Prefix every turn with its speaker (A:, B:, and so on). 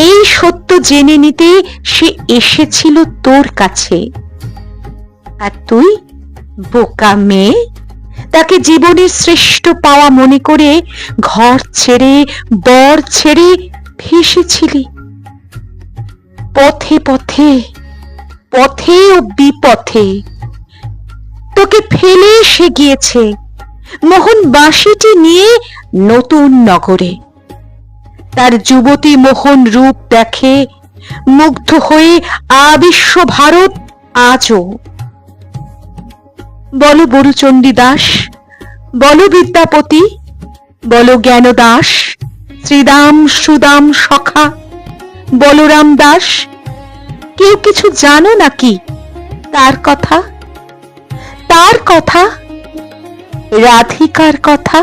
A: এই সত্য জেনে নিতে সে এসেছিল তোর কাছে, আর তুই বোকা মেয়ে তাকে জীবনের শ্রেষ্ঠ পাওয়া মনে করে ঘর ছেড়ে বর ছেড়ে ভেসেছিলি পথে পথে, পথে ও বিপথে। তোকে ফেলে সে গিয়েছে মোহন বাঁশিটি নিয়ে নতুন নগরে। তার যুবতী মোহন রূপ দেখে মুগ্ধ হয়ে আবিশ্ব ভারত আজও। বলো বরুচণ্ডী দাস, বলো বিদ্যাপতি, বলো জ্ঞান দাস, শ্রীদাম সুদাম সখা, বলরাম দাস, কেউ কিছু জানো নাকি তার কথা, তার কথা, রাধিকার কথা?